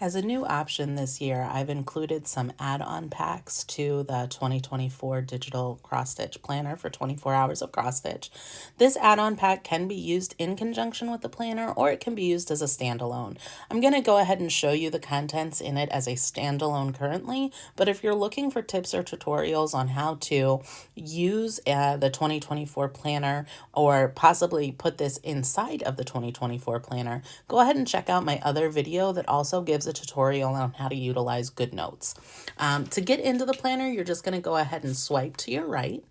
As a new option this year, I've included some add-on packs to the 2024 Digital Cross Stitch Planner for 24 hours of cross stitch. This add-on pack can be used in conjunction with the planner, or it can be used as a standalone. I'm going to go ahead and show you the contents in it as a standalone currently, but if you're looking for tips or tutorials on how to use the 2024 planner or possibly put this inside of the 2024 planner, go ahead and check out my other video that also gives a tutorial on how to utilize GoodNotes. To get into the planner, you're just going to go ahead and swipe to your right,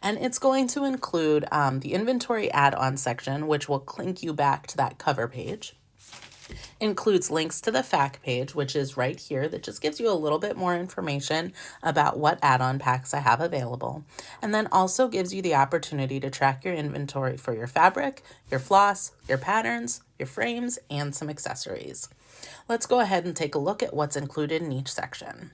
and it's going to include the inventory add-on section, which will link you back to that cover page. Includes links to the FAQ page, which is right here, that just gives you a little bit more information about what add-on packs I have available. And then also gives you the opportunity to track your inventory for your fabric, your floss, your patterns, your frames, and some accessories. Let's go ahead and take a look at what's included in each section.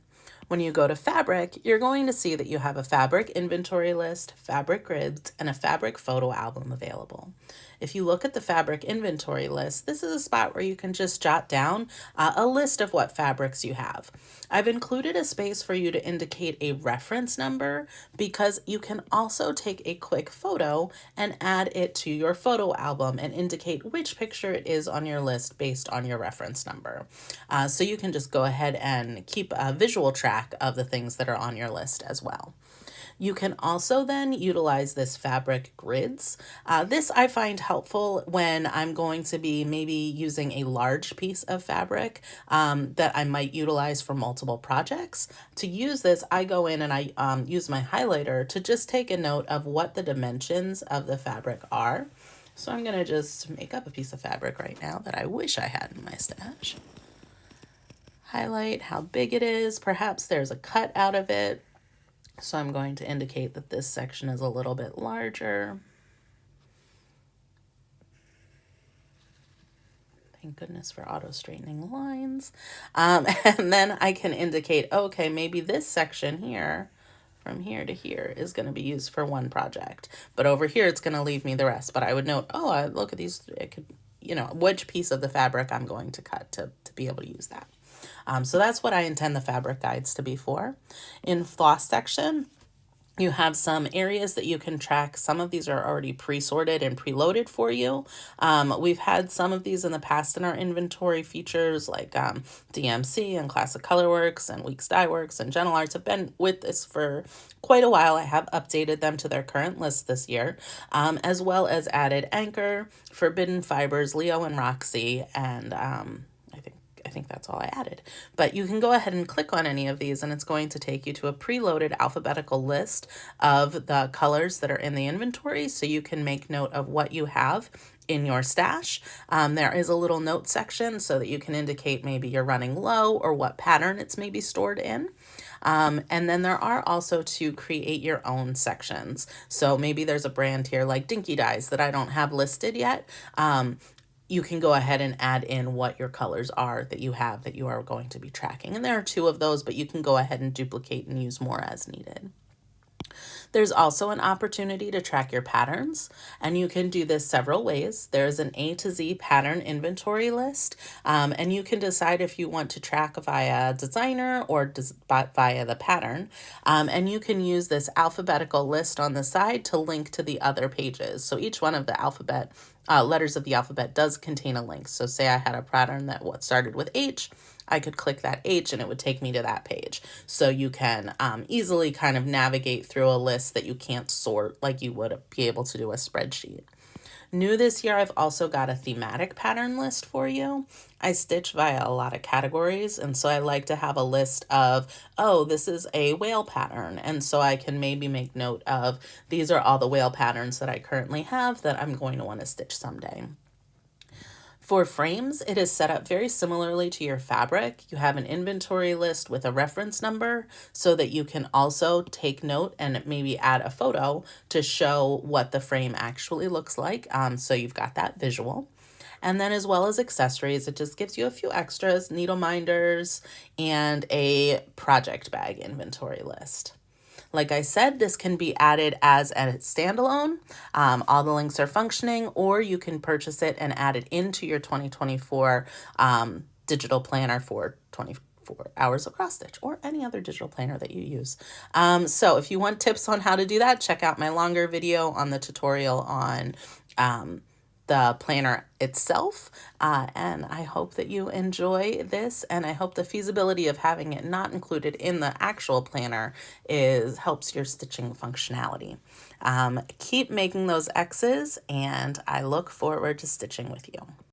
When you go to fabric, you're going to see that you have a fabric inventory list, fabric grids, and a fabric photo album available. If you look at the fabric inventory list, this is a spot where you can just jot down a list of what fabrics you have. I've included a space for you to indicate a reference number because you can also take a quick photo and add it to your photo album and indicate which picture it is on your list based on your reference number. So you can just go ahead and keep a visual track of the things that are on your list as well. You can also then utilize this fabric grids. This I find helpful when I'm going to be maybe using a large piece of fabric that I might utilize for multiple projects. To use this, I go in and I use my highlighter to just take a note of what the dimensions of the fabric are. So I'm going to just make up a piece of fabric right now that I wish I had in my stash. Highlight how big it is. Perhaps there's a cut out of it. So I'm going to indicate that this section is a little bit larger. Thank goodness for auto straightening lines. And then I can indicate, okay, maybe this section here, from here to here, is going to be used for one project. But over here, it's going to leave me the rest. But I would note, oh, look at these, it could, which piece of the fabric I'm going to cut to be able to use that. So that's what I intend the fabric guides to be for. In floss section, you have some areas that you can track. Some of these are already pre-sorted and preloaded for you. We've had some of these in the past in our inventory features, like DMC and Classic Colorworks and Weeks Dye Works and Gentle Arts have been with this for quite a while. I have updated them to their current list this year, as well as added Anchor, Forbidden Fibers, Leo and Roxy, and I think that's all I added. But you can go ahead and click on any of these and it's going to take you to a preloaded alphabetical list of the colors that are in the inventory, so you can make note of what you have in your stash. There is a little note section so that you can indicate maybe you're running low or what pattern it's maybe stored in. And then there are also to create your own sections. So maybe there's a brand here like Dinky Dyes that I don't have listed yet. You can go ahead and add in what your colors are that you have that you are going to be tracking. And there are 2 of those, but you can go ahead and duplicate and use more as needed. There's also an opportunity to track your patterns, and you can do this several ways. There's an A to Z pattern inventory list, and you can decide if you want to track via designer or via the pattern. And you can use this alphabetical list on the side to link to the other pages. So each one of the letters of the alphabet does contain a link. So say I had a pattern that started with H, I could click that H and it would take me to that page. So you can easily kind of navigate through a list that you can't sort like you would be able to do a spreadsheet. New this year, I've also got a thematic pattern list for you. I stitch via a lot of categories, and so I like to have a list of, oh, this is a whale pattern, and so I can maybe make note of these are all the whale patterns that I currently have that I'm going to want to stitch someday. For frames, it is set up very similarly to your fabric. You have an inventory list with a reference number so that you can also take note and maybe add a photo to show what the frame actually looks like. So you've got that visual. And then as well as accessories, it just gives you a few extras, needle minders, and a project bag inventory list. Like I said, this can be added as a standalone. All the links are functioning, or you can purchase it and add it into your 2024 digital planner for 24 hours of cross stitch, or any other digital planner that you use. So if you want tips on how to do that, check out my longer video on the tutorial on the planner itself. And I hope that you enjoy this, and I hope the feasibility of having it not included in the actual planner helps your stitching functionality. Keep making those X's, and I look forward to stitching with you.